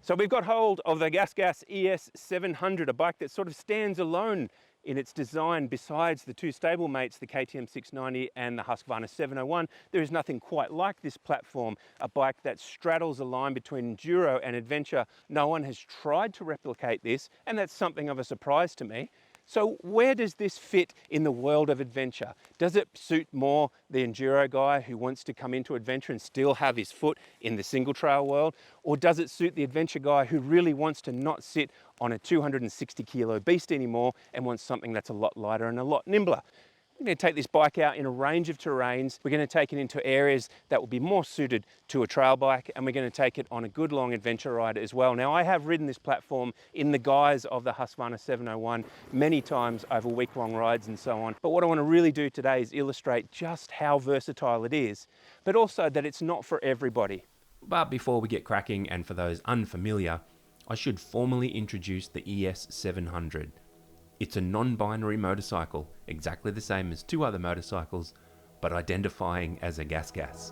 So we've got hold of the GasGas ES700, a bike that sort of stands alone in its design besides the two stablemates, the KTM 690 and the Husqvarna 701. There is nothing quite like this platform, a bike that straddles a line between enduro and adventure. No one has tried to replicate this, and that's something of a surprise to me. So where does this fit in the world of adventure? Does it suit more the enduro guy who wants to come into adventure and still have his foot in the single trail world? Or does it suit the adventure guy who really wants to not sit on a 260 kilo beast anymore and wants something that's a lot lighter and a lot nimbler? We're going to take this bike out in a range of terrains. We're going to take it into areas that will be more suited to a trail bike, and we're going to take it on a good long adventure ride as well. Now, I have ridden this platform in the guise of the Husqvarna 701 many times over week-long rides and so on. But what I want to really do today is illustrate just how versatile it is, but also that it's not for everybody. But before we get cracking, and for those unfamiliar, I should formally introduce the ES700. It's a non-binary motorcycle, exactly the same as two other motorcycles, but identifying as a GasGas.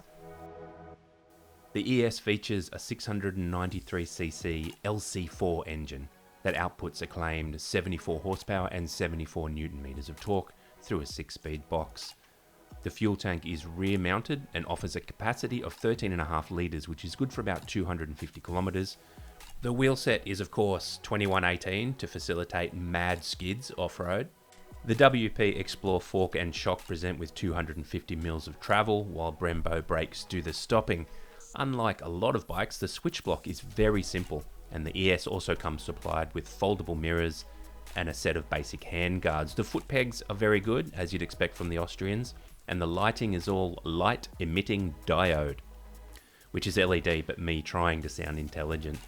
The ES features a 693cc LC4 engine that outputs a claimed 74 horsepower and 74 newton meters of torque through a 6-speed box. The fuel tank is rear mounted and offers a capacity of 13.5 litres, which is good for about 250 kilometres. The wheel set is of course 2118 to facilitate mad skids off-road. The WP Explore fork and shock present with 250 mils of travel, while Brembo brakes do the stopping. Unlike a lot of bikes, the switch block is very simple, and the ES also comes supplied with foldable mirrors and a set of basic hand guards. The foot pegs are very good, as you'd expect from the Austrians, and the lighting is all light emitting diode, which is LED, but me trying to sound intelligent.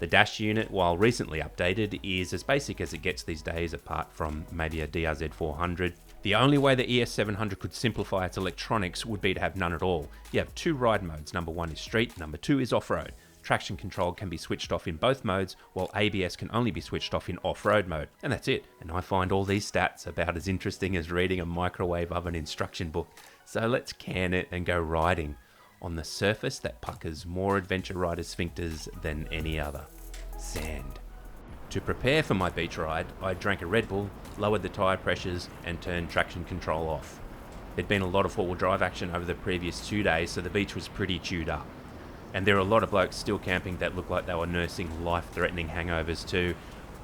The dash unit, while recently updated, is as basic as it gets these days, apart from maybe a DRZ 400. The only way the ES700 could simplify its electronics would be to have none at all. You have two ride modes, number one is street, number two is off-road. Traction control can be switched off in both modes, while ABS can only be switched off in off-road mode. And that's it. And I find all these stats about as interesting as reading a microwave oven instruction book. So let's can it and go riding on the surface that puckers more adventure rider sphincters than any other: sand. To prepare for my beach ride, I drank a Red Bull, lowered the tyre pressures and turned traction control off. There'd been a lot of four-wheel drive action over the previous 2 days, so the beach was pretty chewed up. And there are a lot of blokes still camping that look like they were nursing life-threatening hangovers too.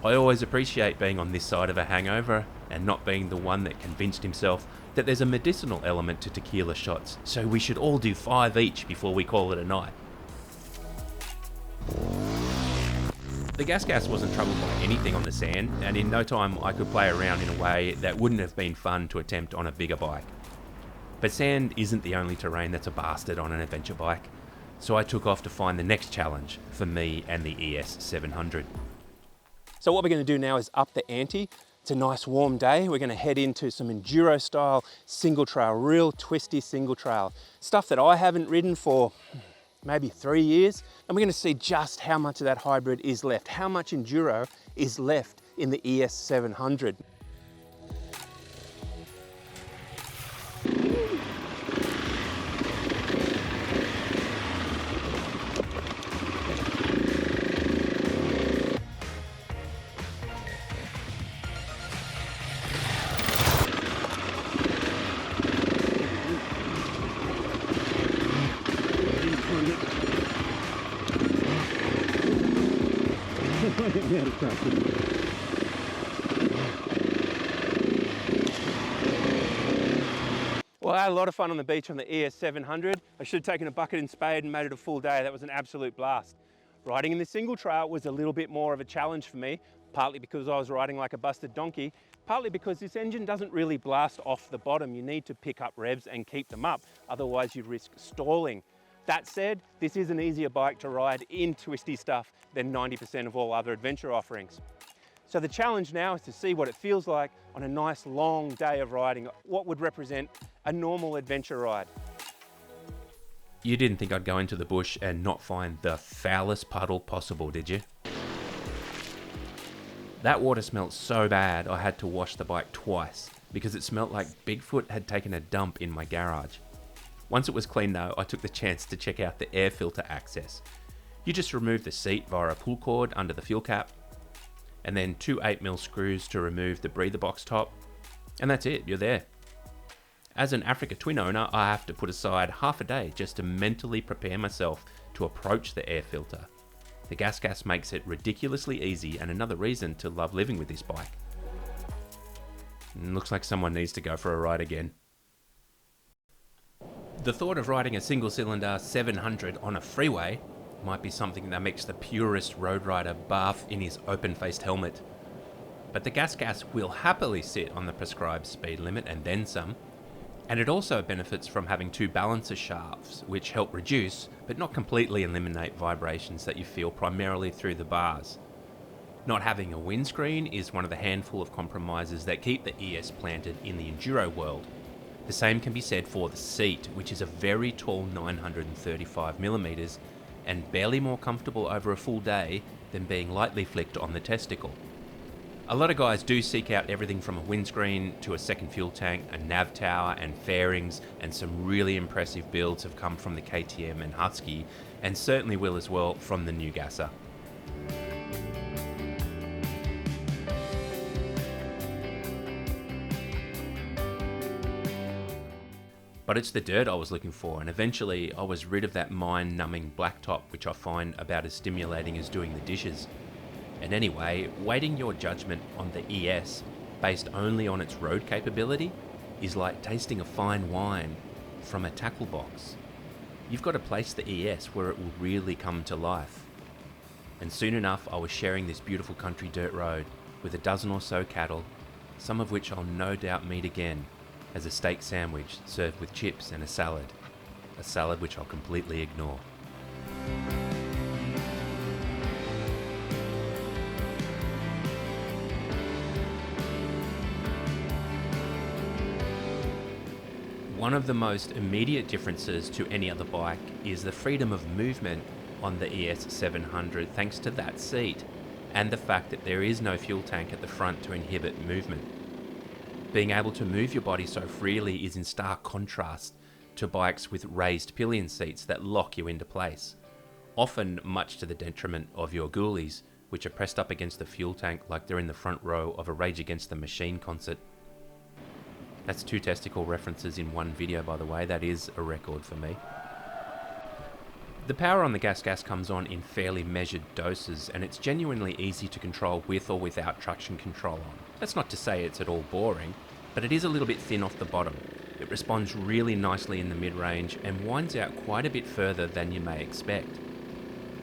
I always appreciate being on this side of a hangover and not being the one that convinced himself that there's a medicinal element to tequila shots, so we should all do 5 each before we call it a night. The GasGas wasn't troubled by anything on the sand, and in no time I could play around in a way that wouldn't have been fun to attempt on a bigger bike. But sand isn't the only terrain that's a bastard on an adventure bike, so I took off to find the next challenge for me and the ES700. So what we're going to do now is up the ante. It's a nice warm day. We're going to head into some enduro style single trail, real twisty single trail. Stuff that I haven't ridden for maybe 3 years. And we're going to see just how much of that hybrid is left, how much enduro is left in the ES700. Well, I had a lot of fun on the beach on the ES700. I should have taken a bucket and spade and made it a full day. That was an absolute blast. Riding in the single trail was a little bit more of a challenge for me, partly because I was riding like a busted donkey, partly because this engine doesn't really blast off the bottom. You need to pick up revs and keep them up, otherwise you risk stalling. That said, this is an easier bike to ride in twisty stuff than 90% of all other adventure offerings. So the challenge now is to see what it feels like on a nice long day of riding, what would represent a normal adventure ride. You didn't think I'd go into the bush and not find the foulest puddle possible, did you? That water smelled so bad I had to wash the bike twice because it smelled like Bigfoot had taken a dump in my garage. Once it was clean though, I took the chance to check out the air filter access. You just remove the seat via a pull cord under the fuel cap, and then 2 8mm screws to remove the breather box top, and that's it, you're there. As an Africa Twin owner, I have to put aside half a day just to mentally prepare myself to approach the air filter. The GasGas makes it ridiculously easy, and another reason to love living with this bike. Looks like someone needs to go for a ride again. The thought of riding a single-cylinder 700 on a freeway might be something that makes the purest road rider bath in his open-faced helmet. But the GasGas will happily sit on the prescribed speed limit and then some. And it also benefits from having 2 balancer shafts, which help reduce, but not completely eliminate, vibrations that you feel primarily through the bars. Not having a windscreen is one of the handful of compromises that keep the ES planted in the enduro world. The same can be said for the seat, which is a very tall 935mm and barely more comfortable over a full day than being lightly flicked on the testicle. A lot of guys do seek out everything from a windscreen to a second fuel tank, a nav tower and fairings, and some really impressive builds have come from the KTM and Husky, and certainly will as well from the new Gasser. But it's the dirt I was looking for, and eventually I was rid of that mind-numbing blacktop, which I find about as stimulating as doing the dishes. And anyway, weighting your judgment on the ES based only on its road capability is like tasting a fine wine from a tackle box. You've got to place the ES where it will really come to life. And soon enough I was sharing this beautiful country dirt road with a dozen or so cattle, some of which I'll no doubt meet again, as a steak sandwich served with chips and a salad which I'll completely ignore. One of the most immediate differences to any other bike is the freedom of movement on the ES700 thanks to that seat, and the fact that there is no fuel tank at the front to inhibit movement. Being able to move your body so freely is in stark contrast to bikes with raised pillion seats that lock you into place, often much to the detriment of your ghoulies, which are pressed up against the fuel tank like they're in the front row of a Rage Against the Machine concert. That's 2 testicle references in one video, by the way. That is a record for me. The power on the GasGas comes on in fairly measured doses, and it's genuinely easy to control with or without traction control on. That's not to say it's at all boring, but it is a little bit thin off the bottom. It responds really nicely in the mid-range and winds out quite a bit further than you may expect.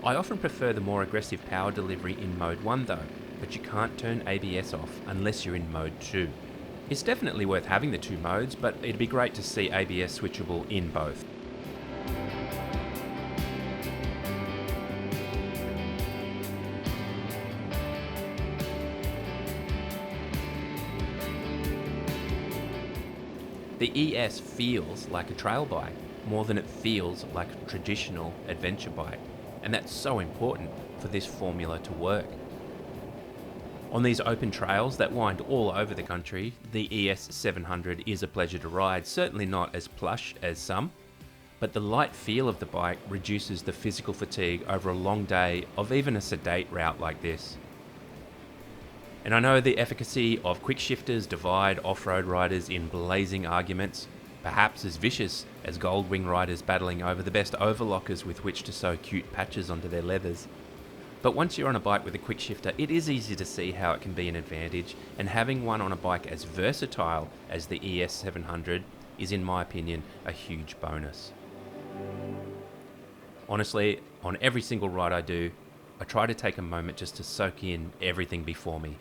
I often prefer the more aggressive power delivery in mode 1 though, but you can't turn ABS off unless you're in mode 2. It's definitely worth having the 2 modes, but it'd be great to see ABS switchable in both. The ES feels like a trail bike more than it feels like a traditional adventure bike, and that's so important for this formula to work. On these open trails that wind all over the country, the ES700 is a pleasure to ride, certainly not as plush as some, but the light feel of the bike reduces the physical fatigue over a long day of even a sedate route like this. And I know the efficacy of quick shifters divide off-road riders in blazing arguments, perhaps as vicious as Goldwing riders battling over the best overlockers with which to sew cute patches onto their leathers. But once you're on a bike with a quick shifter, it is easy to see how it can be an advantage, and having one on a bike as versatile as the ES700 is, in my opinion, a huge bonus. Honestly, on every single ride I do, I try to take a moment just to soak in everything before me,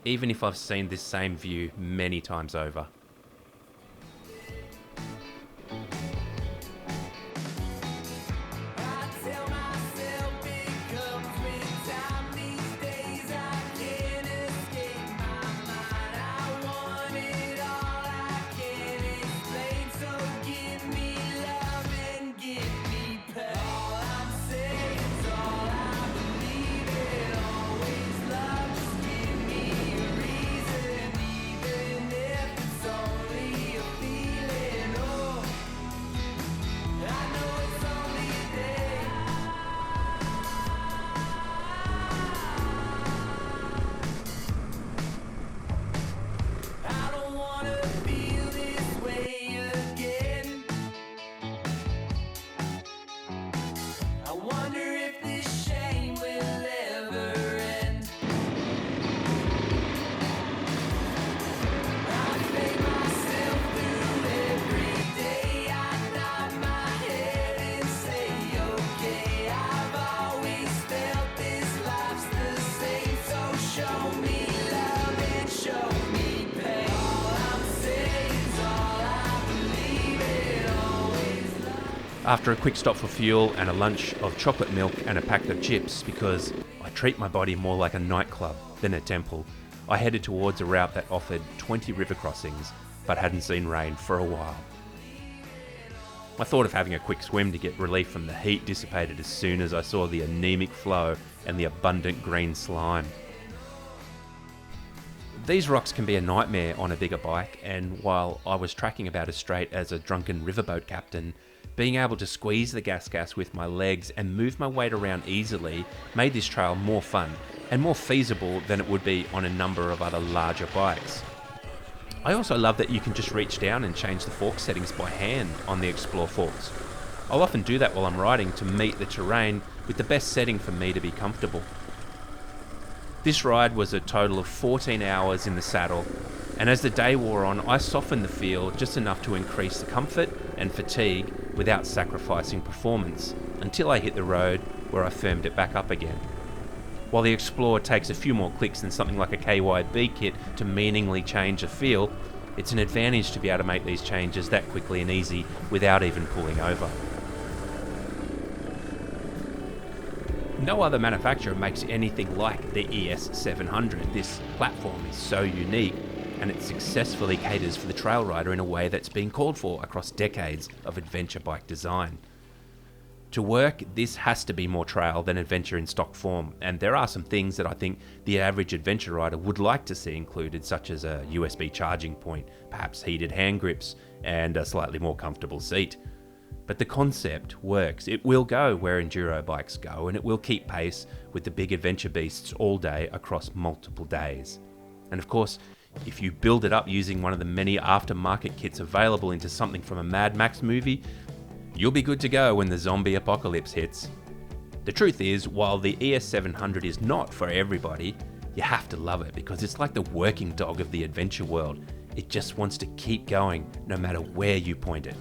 even if I've seen this same view many times over. After a quick stop for fuel and a lunch of chocolate milk and a packet of chips, because I treat my body more like a nightclub than a temple, I headed towards a route that offered 20 river crossings, but hadn't seen rain for a while. I thought of having a quick swim to get relief from the heat dissipated as soon as I saw the anemic flow and the abundant green slime. These rocks can be a nightmare on a bigger bike, and while I was tracking about as straight as a drunken riverboat captain, being able to squeeze the gas with my legs and move my weight around easily made this trail more fun and more feasible than it would be on a number of other larger bikes. I also love that you can just reach down and change the fork settings by hand on the Explore forks. I'll often do that while I'm riding to meet the terrain with the best setting for me to be comfortable. This ride was a total of 14 hours in the saddle, and as the day wore on, I softened the feel just enough to increase the comfort and fatigue without sacrificing performance, until I hit the road where I firmed it back up again. While the Explorer takes a few more clicks than something like a KYB kit to meaningfully change a feel, it's an advantage to be able to make these changes that quickly and easy without even pulling over. No other manufacturer makes anything like the ES700. This platform is so unique, and it successfully caters for the trail rider in a way that's been called for across decades of adventure bike design. To work, this has to be more trail than adventure in stock form, and there are some things that I think the average adventure rider would like to see included, such as a USB charging point, perhaps heated hand grips, and a slightly more comfortable seat. But the concept works. It will go where enduro bikes go, and it will keep pace with the big adventure beasts all day across multiple days. And of course, if you build it up using one of the many aftermarket kits available into something from a Mad Max movie, you'll be good to go when the zombie apocalypse hits. The truth is, while the ES700 is not for everybody, you have to love it because it's like the working dog of the adventure world. It just wants to keep going no matter where you point it.